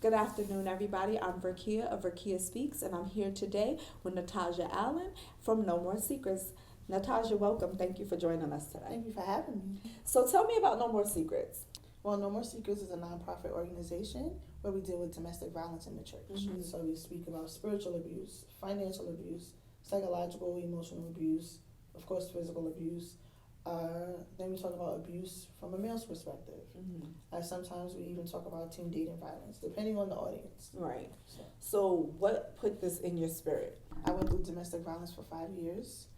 Good afternoon, everybody. I'm Verkeya of Verkeya Speaks, and I'm here today with Natassja Allen from No More Secrets. Natassja, welcome. Thank you for joining us today. Thank you for having me. So tell me about No More Secrets. Well, No More Secrets is a nonprofit organization where we deal with domestic violence in the church. Mhm. So we speak about spiritual abuse, financial abuse, psychological, emotional abuse, of course, physical abuse. Then we talk about abuse from a male's perspective. Sometimes we even talk about teen dating violence, depending on the audience. Right. So what put this in your spirit? I went through domestic violence for 5 years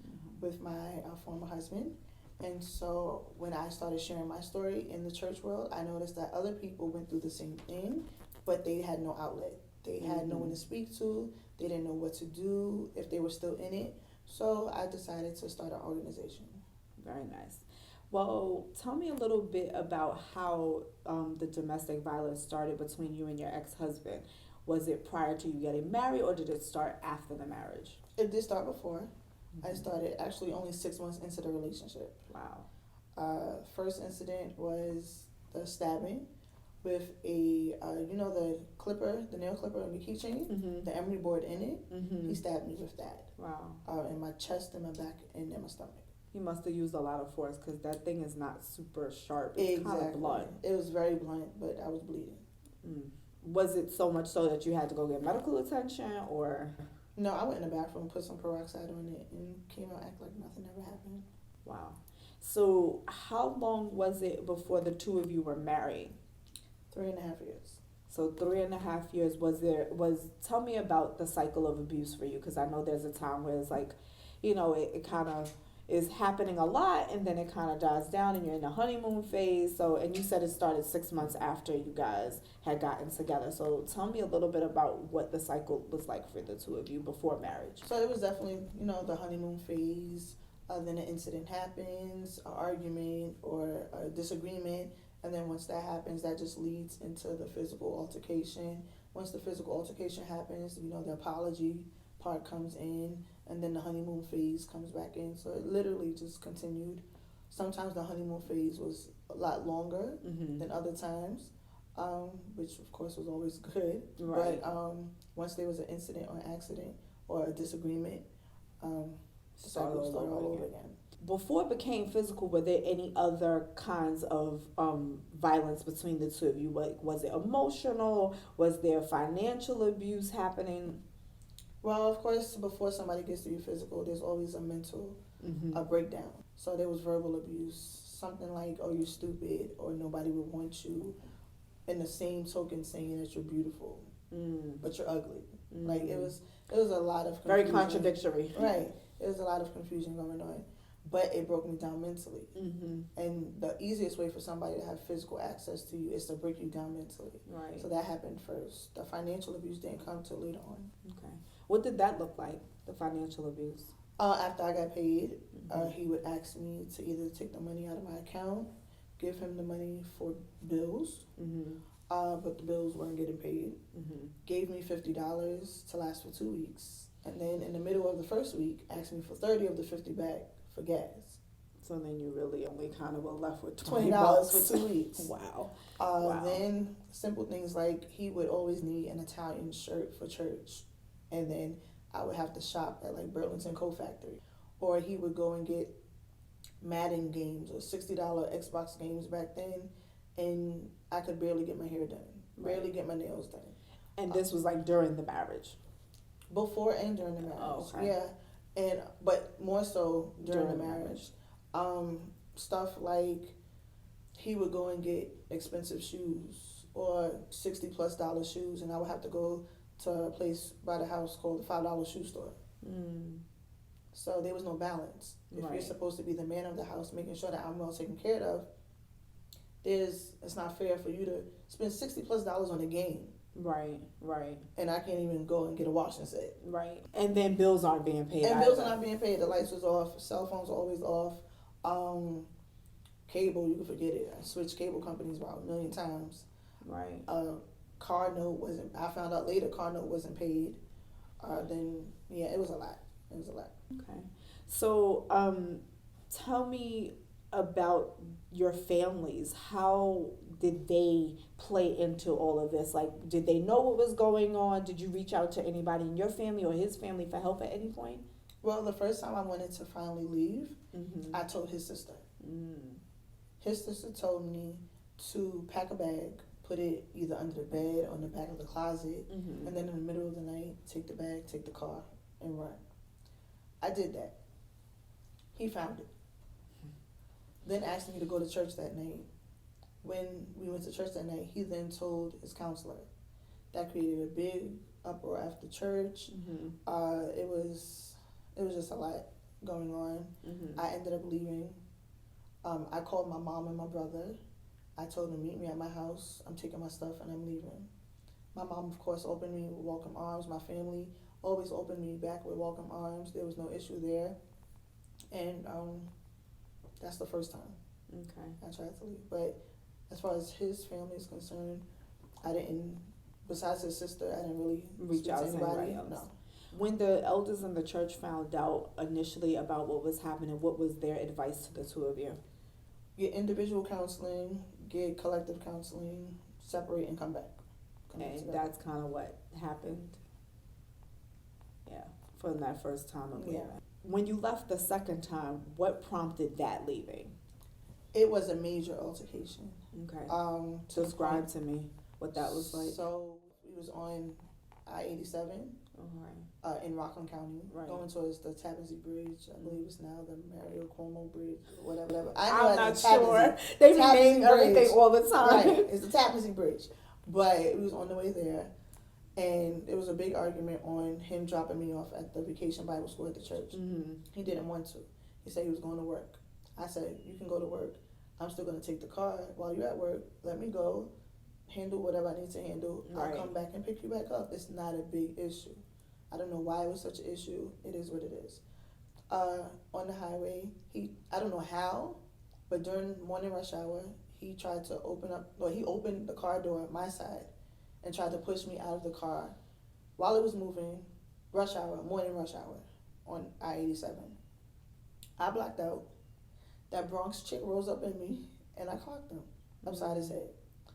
with my former husband. And so when I started sharing my story in the church world, I noticed that other people went through the same thing, but they had no outlet. They had no one to speak to. They didn't know what to do if they were still in it. So I decided to start an organization. Very nice. Well, tell me a little bit about how the domestic violence started between you and your ex-husband. Was it prior to you getting married, or did it start after the marriage? It did start before. I started actually only 6 months into the relationship. Wow. First incident was the stabbing with a, the nail clipper and the keychain, the emery board in it. He stabbed me with that. Wow. In my chest, in my back, and in my stomach. He must have used a lot of force because that thing is not super sharp. It's kind of blunt. It was very blunt, but I was bleeding. Was it so much so that you had to go get medical attention, or? No, I went in the bathroom, put some peroxide on it, and came out act like nothing ever happened. Wow. So how long was it before the two of you were married? 3.5 years. So 3.5 years. Tell me about the cycle of abuse for you, because I know there's a time where it's like, it kind of is happening a lot, and then it kind of dies down, and you're in the honeymoon phase. So, and you said it started 6 months after you guys had gotten together. So tell me a little bit about what the cycle was like for the two of you before marriage. So it was definitely, the honeymoon phase. Then an incident happens, an argument or a disagreement, and then once that happens, that just leads into the physical altercation. Once the physical altercation happens, the apology part comes in, and then the honeymoon phase comes back in. So it literally just continued. Sometimes the honeymoon phase was a lot longer than other times, which of course was always good. Right. But once there was an incident or an accident or a disagreement, start all over again. Before it became physical, were there any other kinds of violence between the two of you? Was it emotional? Was there financial abuse happening? Well, of course, before somebody gets to be physical, there's always a mental breakdown. So there was verbal abuse, something like, "Oh, you're stupid," or "Nobody would want you." In the same token, saying that you're beautiful, but you're ugly. Like it was a lot of confusion. Very contradictory. Right. It was a lot of confusion going on, but it broke me down mentally. And the easiest way for somebody to have physical access to you is to break you down mentally. Right. So that happened first. The financial abuse didn't come till later on. Okay. What did that look like, the financial abuse? After I got paid, he would ask me to either take the money out of my account, give him the money for bills, but the bills weren't getting paid. Gave me $50 to last for 2 weeks. And then in the middle of the first week, asked me for 30 of the 50 back for gas. So then you really only kind of were left with $20 for 2 weeks. Wow. Then simple things like he would always need an Italian shirt for church. And then I would have to shop at like Burlington Coat Factory. Or he would go and get Madden games or $60 Xbox games back then. And I could barely get my hair done. Barely get my nails done. And this was like during the marriage? Before and during the marriage. Oh, okay. Yeah. But more so during the marriage. Stuff like he would go and get expensive shoes or $60+ shoes, and I would have to go to a place by the house called the $5 shoe store. So there was no balance. If you're supposed to be the man of the house, making sure that I'm well taken care of, it's not fair for you to spend $60+ on a game. Right. And I can't even go and get a washing set. Right. And then bills aren't being paid. And bills are not being paid. The lights was off. Cell phones were always off. Cable, you can forget it. I switched cable companies about 1 million times. Right. Car note wasn't. I found out later car note wasn't paid. It was a lot. Okay. So, tell me about your families. How did they play into all of this? Like, did they know what was going on? Did you reach out to anybody in your family or his family for help at any point? Well, the first time I wanted to finally leave, Mm-hmm. I told his sister. Mm. His sister told me to pack a bag, put it either under the bed or in the back of the closet, Mm-hmm. and then in the middle of the night, take the bag, take the car, and run. I did that. He found it. Then asked me to go to church that night. When we went to church that night, he then told his counselor. That created a big uproar after church. Mm-hmm. It was just a lot going on. Mm-hmm. I ended up leaving. I called my mom and my brother. I told them, meet me at my house. I'm taking my stuff and I'm leaving. My mom, of course, opened me with welcome arms. My family always opened me back with welcome arms. There was no issue there. And that's the first time Okay. I tried to leave. But as far as his family is concerned, I didn't, besides his sister, I didn't really Reach speak out to to anybody. anybody else. No. When the elders in the church found out initially about what was happening, what was their advice to the two of you? Get individual counseling, get collective counseling, separate and come back. And that's kind of what happened. Yeah, from that first time of leaving. Yeah. When you left the second time, what prompted that leaving? It was a major altercation. Okay. To the Describe point- to me what that was like. So we was on I-87 Okay. in Rockland County, Right. going towards the Tappan Zee Bridge. I believe it's now the Mario Cuomo Bridge, or whatever. I know I'm not it's the Tappan sure. Zee. They be Tappan Zee naming everything Bridge. all the time. Right, it's the Tappan Zee Bridge. But we was on the way there, and there was a big argument on him dropping me off at the Vacation Bible School at the church. Mm-hmm. He didn't want to. He said he was going to work. I said, you can go to work. I'm still going to take the car while you're at work. Let me go, handle whatever I need to handle. Right. I'll come back and pick you back up. It's not a big issue. I don't know why it was such an issue. It is what it is. On the highway, I don't know how, but during morning rush hour, he tried to he opened the car door at my side and tried to push me out of the car while it was moving, morning rush hour on I-87. I blacked out. That Bronx chick rose up in me, and I clocked him upside his head,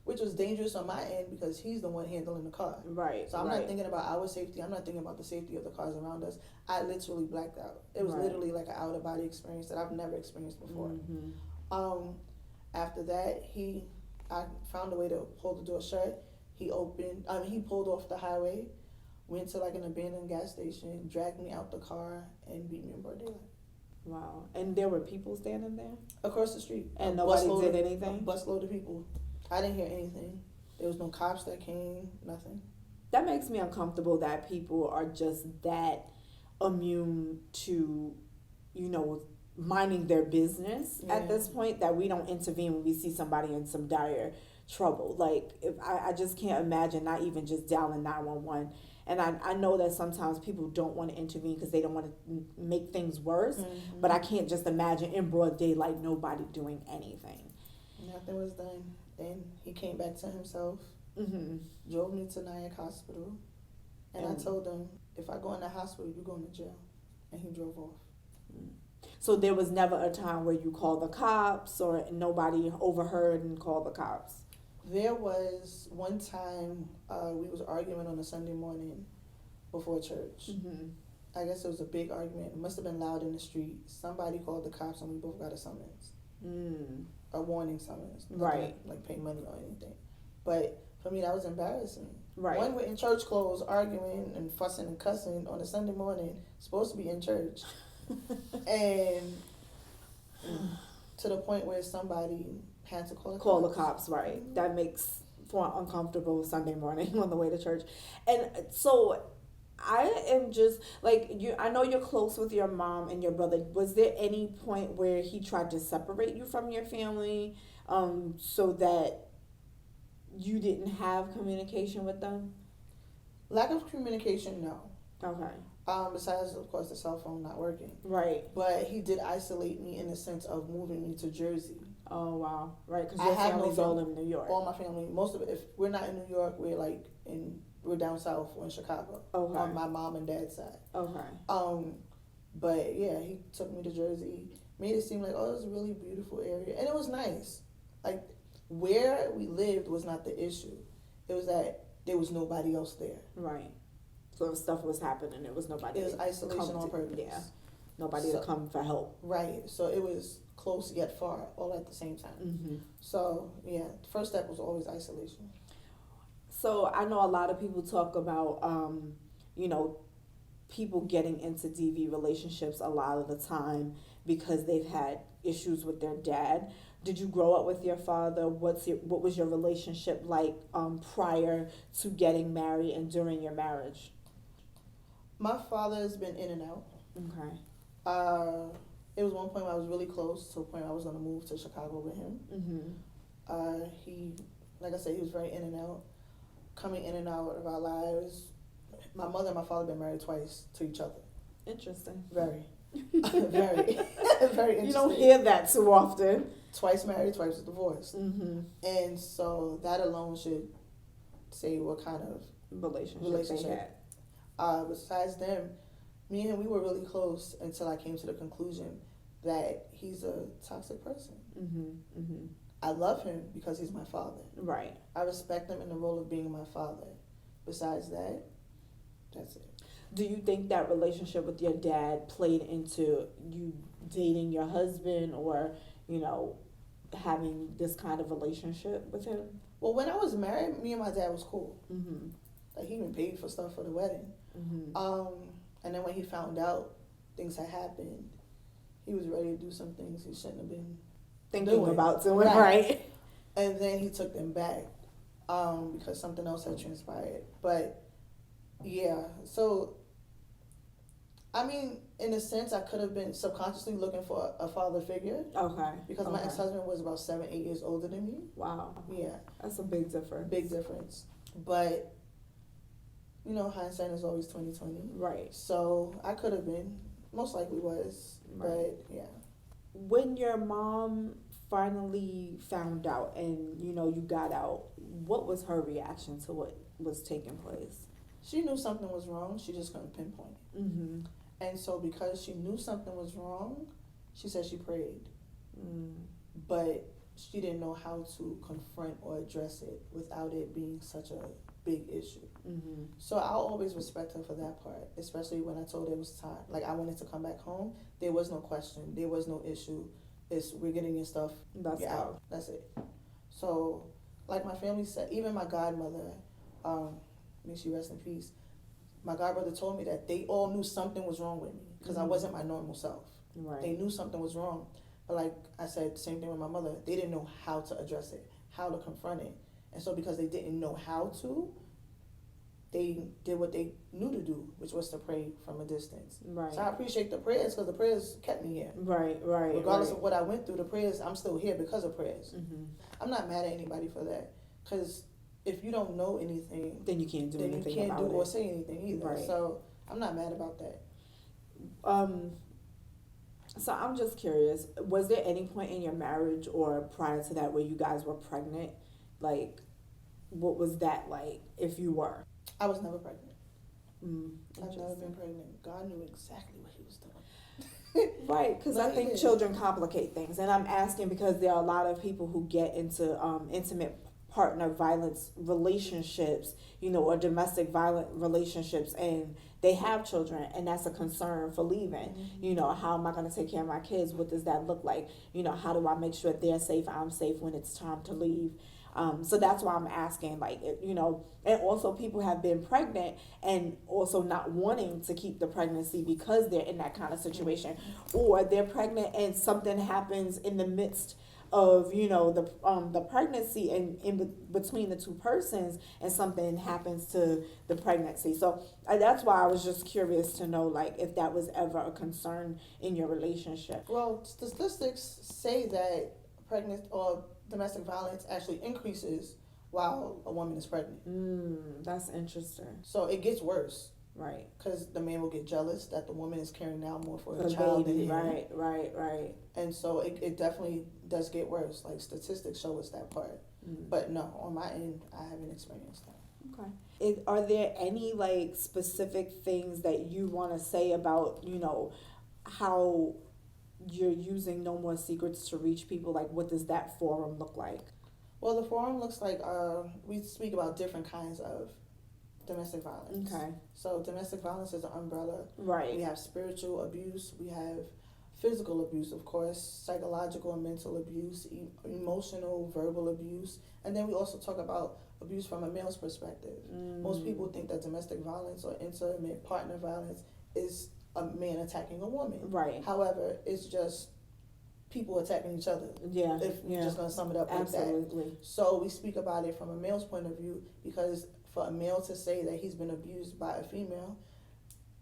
which was dangerous on my end because he's the one handling the car. Right. So I'm not thinking about our safety. I'm not thinking about the safety of the cars around us. I literally blacked out. It was literally like an out-of-body experience that I've never experienced before. Mm-hmm. After that, I found a way to hold the door shut. He pulled off the highway, went to like an abandoned gas station, dragged me out the car, and beat me in broad daylight. Wow. And there were people standing there? Across the street. And nobody did anything? A busload of people. I didn't hear anything. There was no cops that came, nothing. That makes me uncomfortable that people are just that immune to, minding their business at this point, that we don't intervene when we see somebody in some dire trouble. Like, if I just can't imagine not even just dialing 911. And I know that sometimes people don't want to intervene because they don't want to make things worse. Mm-hmm. But I can't just imagine in broad daylight nobody doing anything. Nothing was done. Then he came back to himself, mm-hmm. drove me to Nyack Hospital. And I told him, if I go in the hospital, you're going to jail. And he drove off. So there was never a time where you called the cops or nobody overheard and called the cops? There was one time we was arguing on a Sunday morning before church. Mm-hmm. I guess it was a big argument. It must have been loud in the street. Somebody called the cops and we both got a summons. A warning summons. Right. Like pay money or anything. But for me, that was embarrassing. Right. One, we're in church clothes arguing and fussing and cussing on a Sunday morning, supposed to be in church. And to the point where somebody had to call the cops, right. Mm-hmm. That makes for an uncomfortable Sunday morning on the way to church. And so I am just like I know you're close with your mom and your brother. Was there any point where he tried to separate you from your family so that you didn't have communication with them? Lack of communication, no. Okay. Besides, of course, the cell phone not working. Right. But he did isolate me in the sense of moving me to Jersey. Oh, wow. Right, because your family's all in New York. All my family, most of it, if we're not in New York, we're down south or in Chicago. Okay. On my mom and dad's side. Okay. But yeah, he took me to Jersey. made it seem like, oh, it was a really beautiful area. And it was nice. Like, where we lived was not the issue. It was that there was nobody else there. Right. So if stuff was happening, it was nobody. It was isolation on purpose. Yeah. Nobody to come for help. Right. So it was close yet far, all at the same time. Mm-hmm. So, yeah, the first step was always isolation. So I know a lot of people talk about, people getting into DV relationships a lot of the time because they've had issues with their dad. Did you grow up with your father? What was your relationship like prior to getting married and during your marriage? My father has been in and out. Okay. It was one point where I was really close to a point I was going to move to Chicago with him. Mm-hmm. He, like I said, he was very in and out, coming in and out of our lives. My mother and my father have been married twice to each other. Interesting. Very, very interesting. You don't hear that too often. Twice married, twice divorced. Mm-hmm. And so that alone should say what kind of relationship they had. Besides them, me and him, we were really close until I came to the conclusion that he's a toxic person. Mm-hmm. Mm-hmm. I love him because he's my father. Right. I respect him in the role of being my father. Besides that, that's it. Do you think that relationship with your dad played into you dating your husband or, having this kind of relationship with him? Well, when I was married, me and my dad was cool. Mm-hmm. Like, he even paid for stuff for the wedding. Mm-hmm. And then when he found out things had happened, he was ready to do some things he shouldn't have been thinking about doing, right? And then he took them back because something else had transpired. But yeah, so I mean, in a sense, I could have been subconsciously looking for a father figure. Okay. Because my ex-husband was about 7-8 years older than me. Wow. Yeah. That's a big difference. Big difference. But hindsight is always 20/20. Right. So I could have been, most likely was, right. But yeah. When your mom finally found out and you got out, what was her reaction to what was taking place? She knew something was wrong. She just couldn't pinpoint it. Mm-hmm. And so because she knew something was wrong, she said she prayed. But she didn't know how to confront or address it without it being such a big issue. Mm-hmm. So I'll always respect her for that part, especially when I told her it was time. Like, I wanted to come back home. There was no question. There was no issue. We're getting your stuff. That's out. That's it. So, like my family said, even my godmother, may she rest in peace, my godbrother told me that they all knew something was wrong with me because I wasn't my normal self. Right. They knew something was wrong. But like I said, same thing with my mother. They didn't know how to address it, how to confront it. And so because they didn't know how to, they did what they knew to do, which was to pray from a distance. Right. So I appreciate the prayers because the prayers kept me here. Right. Regardless of what I went through, the prayers, I'm still here because of prayers. Mm-hmm. I'm not mad at anybody for that because if you don't know anything, then you can't do anything then you can't about do it. or say anything either. Right. So I'm not mad about that. So I'm just curious, was there any point in your marriage or prior to that where you guys were pregnant? Like, what was that like if you were? I was never pregnant. I've never been Interesting. pregnant. God knew exactly what he was doing. Right, because I think children complicate things. And I'm asking because there are a lot of people who get into intimate partner violence relationships, or domestic violent relationships, and they have children, and that's a concern for leaving. Mm-hmm. How am I going to take care of my kids? What does that look like? How do I make sure they're safe, I'm safe when it's time to leave? So that's why I'm asking, and also people have been pregnant and also not wanting to keep the pregnancy because they're in that kind of situation, or they're pregnant and something happens in the midst of the pregnancy and in between the two persons, and something happens to the pregnancy. So that's why I was just curious to know if that was ever a concern in your relationship. Well, statistics say that pregnant or domestic violence actually increases while a woman is pregnant. That's interesting. So it gets worse. Right. Because the man will get jealous that the woman is caring now more for her child baby. than him. Right. And so it definitely does get worse. Like, statistics show us that part. But no, on my end, I haven't experienced that. Okay. Are there any specific things that you want to say about how you're using No More Secrets to reach people? Like, what does that forum look like? Well, the forum looks like we speak about different kinds of domestic violence. Okay. So domestic violence is an umbrella. Right. We have spiritual abuse. We have physical abuse, of course, psychological and mental abuse, emotional, verbal abuse, and then we also talk about abuse from a male's perspective. Most people think that domestic violence or intimate partner violence is a man attacking a woman. Right. However, it's just people attacking each other. Yeah. If we're just going to sum it up Absolutely. like that. So we speak about it from a male's point of view, because for a male to say that he's been abused by a female,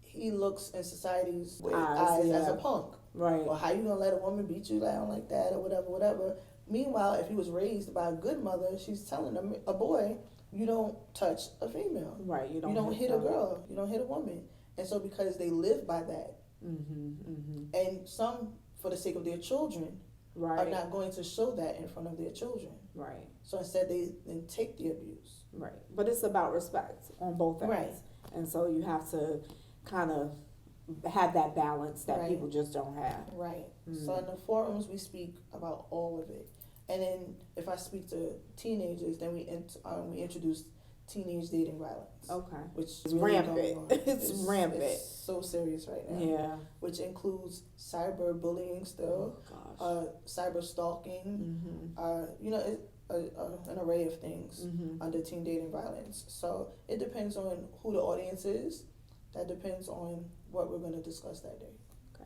he looks in society's eyes as a punk. Right. Or how you gonna let a woman beat you down like that, or whatever. Meanwhile, if he was raised by a good mother, she's telling a boy, you don't touch a female. Right. You don't hit a girl. You don't hit a woman. And so because they live by that, and some, for the sake of their children, are not going to show that in front of their children. Right. So instead, they then take the abuse. Right. But it's about respect on both ends. Right. And so you have to kind of have that balance that people just don't have. Right. So in the forums, we speak about all of it. And then if I speak to teenagers, then we introduce teenage dating violence. Okay. Which is really rampant. It's rampant. It's so serious right now. Yeah. Which includes cyber bullying still. Oh, gosh. Cyber stalking. An array of things under teen dating violence. So it depends on who the audience is. That depends on what we're going to discuss that day. Okay.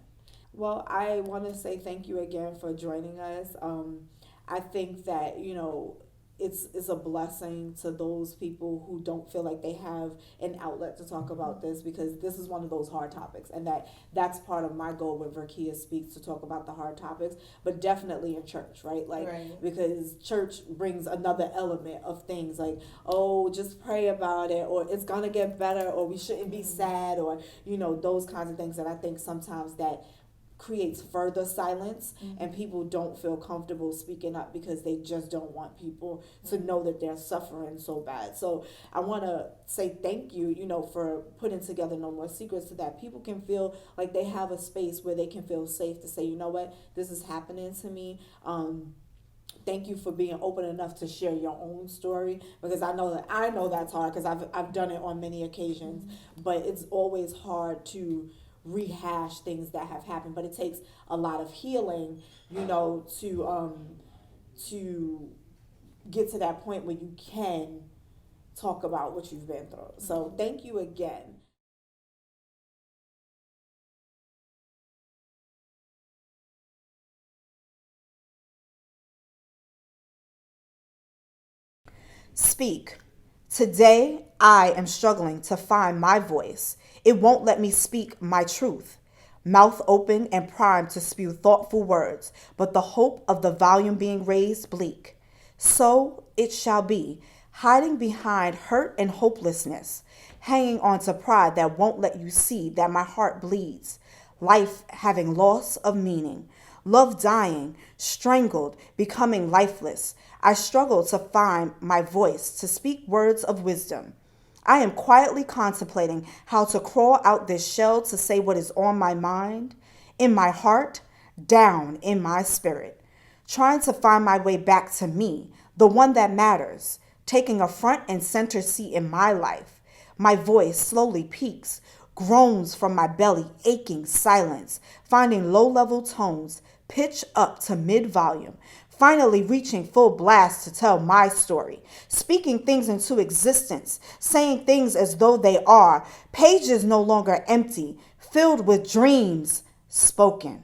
Well, I want to say thank you again for joining us. I think that, it's a blessing to those people who don't feel like they have an outlet to talk about this, because this is one of those hard topics, and that's part of my goal with Verkeya Speaks, to talk about the hard topics, but definitely in church, right? Because church brings another element of things like, oh, just pray about it, or it's gonna get better, or we shouldn't be sad, or those kinds of things that I think sometimes that creates further silence, and people don't feel comfortable speaking up because they just don't want people to know that they're suffering so bad. So I want to say thank you, for putting together No More Secrets, so that people can feel like they have a space where they can feel safe to say, you know what, this is happening to me. Thank you for being open enough to share your own story, because I know that's hard, because I've done it on many occasions, but it's always hard to rehash things that have happened, but it takes a lot of healing, to get to that point where you can talk about what you've been through. So thank you again. Speak. Today, I am struggling to find my voice. It won't let me speak my truth. Mouth open and primed to spew thoughtful words, but the hope of the volume being raised bleak. So it shall be, hiding behind hurt and hopelessness, hanging on to pride that won't let you see that my heart bleeds. Life having loss of meaning. Love dying, strangled, becoming lifeless. I struggle to find my voice, to speak words of wisdom. I am quietly contemplating how to crawl out this shell to say what is on my mind, in my heart, down in my spirit. Trying to find my way back to me, the one that matters, taking a front and center seat in my life. My voice slowly peaks, groans from my belly, aching silence, finding low-level tones, pitch up to mid-volume, finally reaching full blast to tell my story, speaking things into existence, saying things as though they are, pages no longer empty, filled with dreams spoken.